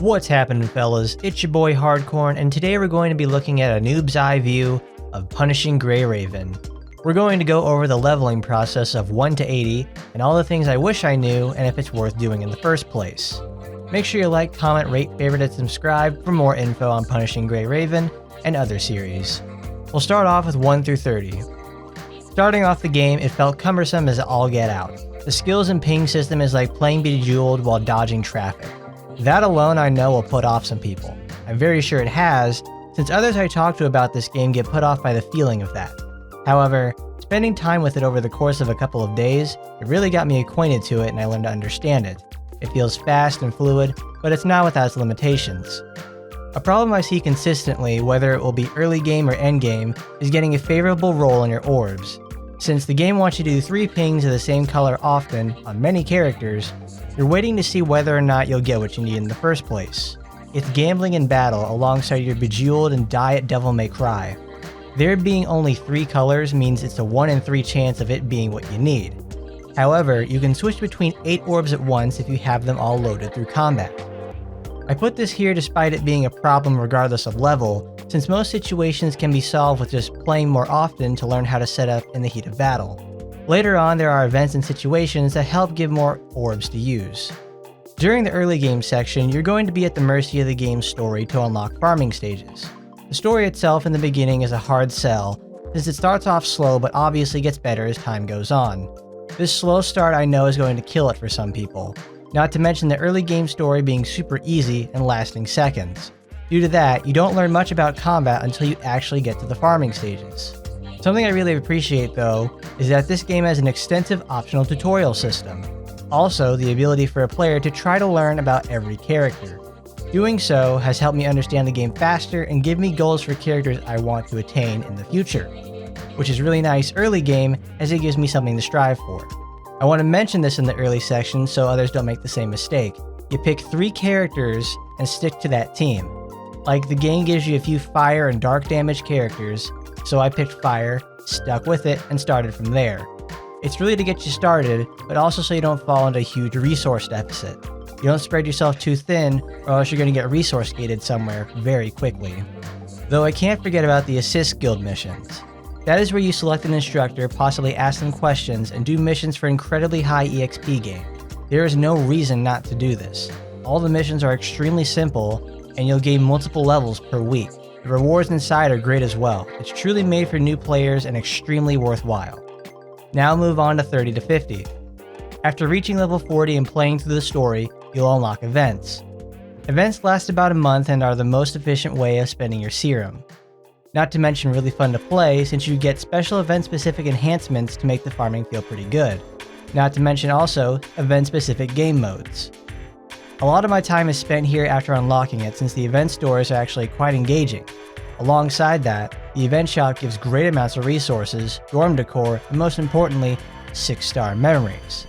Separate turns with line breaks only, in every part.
What's happening, fellas? It's your boy Hardcorn, and today we're going to be looking at a noob's eye view of Punishing Grey Raven. We're going to go over the leveling process of 1 to 80 and all the things I wish I knew and if it's worth doing in the first place. Make sure you like, comment, rate, favorite, and subscribe for more info on Punishing Grey Raven and other series. We'll start off with 1 through 30. Starting off the game, it felt cumbersome as all get out. The skills and ping system is like playing Bejeweled while dodging traffic. That alone I know will put off some people. I'm very sure it has, since others I talk to about this game get put off by the feeling of that. However, spending time with it over the course of a couple of days, it really got me acquainted to it and I learned to understand it. It feels fast and fluid, but it's not without its limitations. A problem I see consistently, whether it will be early game or end game, is getting a favorable roll in your orbs. Since the game wants you to do 3 pings of the same color often, on many characters, you're waiting to see whether or not you'll get what you need in the first place. It's gambling in battle alongside your Bejeweled and Diet Devil May Cry. There being only 3 colors means it's a 1 in 3 chance of it being what you need. However, you can switch between 8 orbs at once if you have them all loaded through combat. I put this here despite it being a problem regardless of level, since most situations can be solved with just playing more often to learn how to set up in the heat of battle. Later on, there are events and situations that help give more orbs to use. During the early game section, you're going to be at the mercy of the game's story to unlock farming stages. The story itself in the beginning is a hard sell, since it starts off slow but obviously gets better as time goes on. This slow start I know is going to kill it for some people, not to mention the early game story being super easy and lasting seconds. Due to that, you don't learn much about combat until you actually get to the farming stages. Something I really appreciate though, is that this game has an extensive optional tutorial system. Also, the ability for a player to try to learn about every character. Doing so has helped me understand the game faster and give me goals for characters I want to attain in the future. Which is really nice early game, as it gives me something to strive for. I want to mention this in the early section so others don't make the same mistake. You pick 3 characters and stick to that team. Like, the game gives you a few fire and dark damage characters, so I picked fire, stuck with it, and started from there. It's really to get you started, but also so you don't fall into a huge resource deficit. You don't spread yourself too thin, or else you're going to get resource gated somewhere very quickly. Though I can't forget about the assist guild missions. That is where you select an instructor, possibly ask them questions, and do missions for incredibly high EXP gain. There is no reason not to do this. All the missions are extremely simple, and you'll gain multiple levels per week. The rewards inside are great as well. It's truly made for new players and extremely worthwhile. Now move on to 30 to 50. After reaching level 40 and playing through the story, you'll unlock events. Events last about a month and are the most efficient way of spending your serum. Not to mention really fun to play, since you get special event-specific enhancements to make the farming feel pretty good. Not to mention also event-specific game modes. A lot of my time is spent here after unlocking it, since the event stores are actually quite engaging. Alongside that, the event shop gives great amounts of resources, dorm decor, and most importantly, 6-star memories.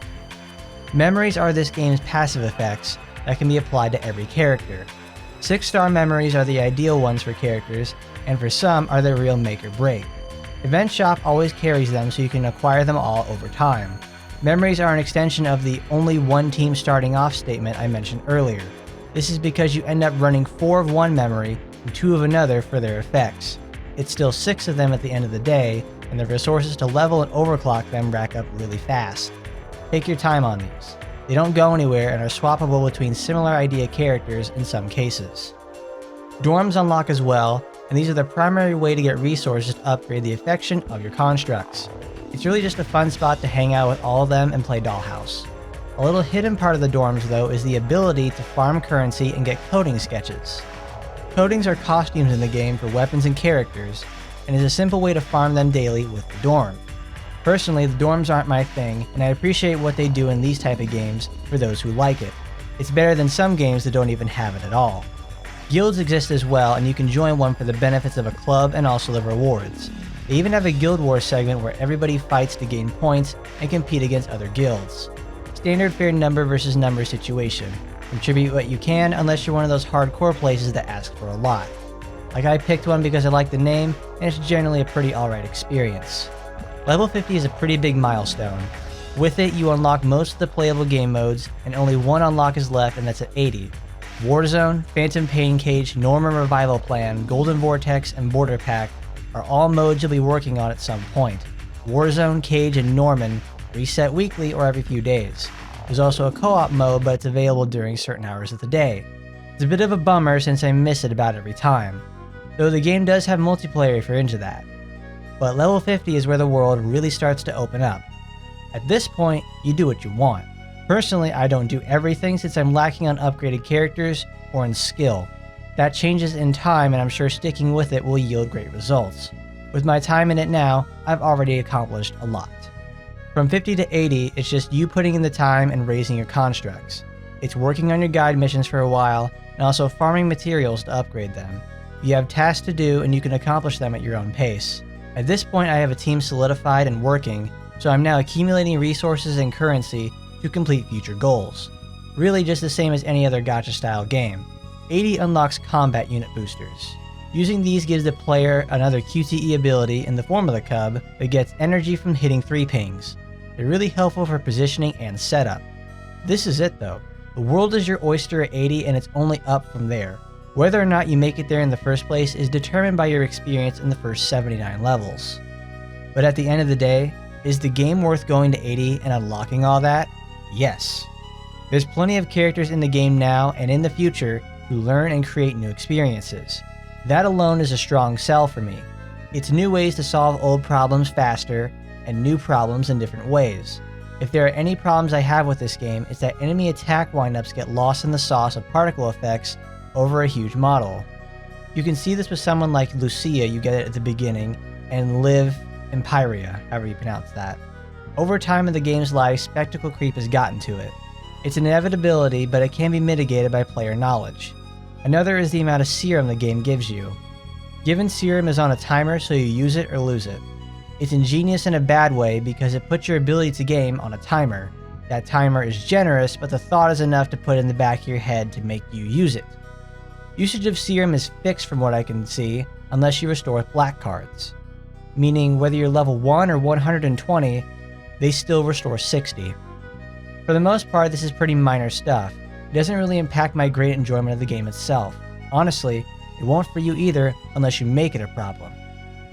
Memories are this game's passive effects that can be applied to every character. 6-star memories are the ideal ones for characters, and for some are the real make or break. Event shop always carries them so you can acquire them all over time. Memories are an extension of the only one team starting off statement I mentioned earlier. This is because you end up running 4 of one memory and 2 of another for their effects. It's still 6 of them at the end of the day, and the resources to level and overclock them rack up really fast. Take your time on these. They don't go anywhere and are swappable between similar idea characters in some cases. Dorms unlock as well, and these are the primary way to get resources to upgrade the affection of your constructs. It's really just a fun spot to hang out with all of them and play Dollhouse. A little hidden part of the dorms though is the ability to farm currency and get coding sketches. Codings are costumes in the game for weapons and characters, and is a simple way to farm them daily with the dorm. Personally, the dorms aren't my thing, and I appreciate what they do in these type of games for those who like it. It's better than some games that don't even have it at all. Guilds exist as well, and you can join one for the benefits of a club and also the rewards. They even have a Guild Wars segment where everybody fights to gain points and compete against other guilds. Standard fair number versus number situation. Contribute what you can unless you're one of those hardcore places that ask for a lot. Like, I picked one because I like the name, and it's generally a pretty alright experience. Level 50 is a pretty big milestone. With it, you unlock most of the playable game modes, and only one unlock is left, and that's at 80. Warzone, Phantom Pain Cage, Norman Revival Plan, Golden Vortex, and Border Pack are all modes you'll be working on at some point. Warzone, Cage, and Norman reset weekly or every few days. There's also a co-op mode, but it's available during certain hours of the day. It's a bit of a bummer since I miss it about every time, though the game does have multiplayer if you're into that. But level 50 is where the world really starts to open up. At this point, you do what you want. Personally, I don't do everything since I'm lacking on upgraded characters or in skill. That changes in time, and I'm sure sticking with it will yield great results. With my time in it now, I've already accomplished a lot. From 50 to 80, it's just you putting in the time and raising your constructs. It's working on your guide missions for a while, and also farming materials to upgrade them. You have tasks to do, and you can accomplish them at your own pace. At this point, I have a team solidified and working, so I'm now accumulating resources and currency to complete future goals. Really just the same as any other gacha style game. 80 unlocks combat unit boosters. Using these gives the player another QTE ability in the form of the cub that gets energy from hitting 3 pings. They're really helpful for positioning and setup. This is it though. The world is your oyster at 80 and it's only up from there. Whether or not you make it there in the first place is determined by your experience in the first 79 levels. But at the end of the day, is the game worth going to 80 and unlocking all that? Yes. There's plenty of characters in the game now and in the future who learn and create new experiences. That alone is a strong sell for me. It's new ways to solve old problems faster and new problems in different ways. If there are any problems I have with this game, it's that enemy attack windups get lost in the sauce of particle effects over a huge model. You can see this with someone like Lucia, you get it at the beginning, and Liv Empiria, however you pronounce that. Over time in the game's life, spectacle creep has gotten to it. It's an inevitability, but it can be mitigated by player knowledge. Another is the amount of serum the game gives you. Given serum is on a timer, so you use it or lose it. It's ingenious in a bad way because it puts your ability to game on a timer. That timer is generous, but the thought is enough to put in the back of your head to make you use it. Usage of serum is fixed from what I can see, unless you restore with black cards. Meaning whether you're level 1 or 120, they still restore 60. For the most part, this is pretty minor stuff. It doesn't really impact my great enjoyment of the game itself. Honestly, it won't for you either unless you make it a problem.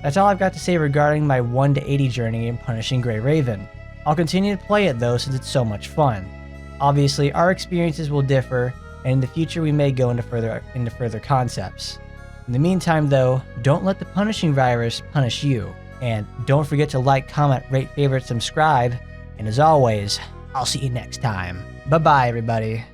That's all I've got to say regarding my 1 to 80 journey in Punishing Grey Raven. I'll continue to play it though since it's so much fun. Obviously, our experiences will differ, and in the future we may go into further concepts. In the meantime though, don't let the punishing virus punish you. And don't forget to like, comment, rate, favorite, subscribe, and as always, I'll see you next time. Bye bye everybody.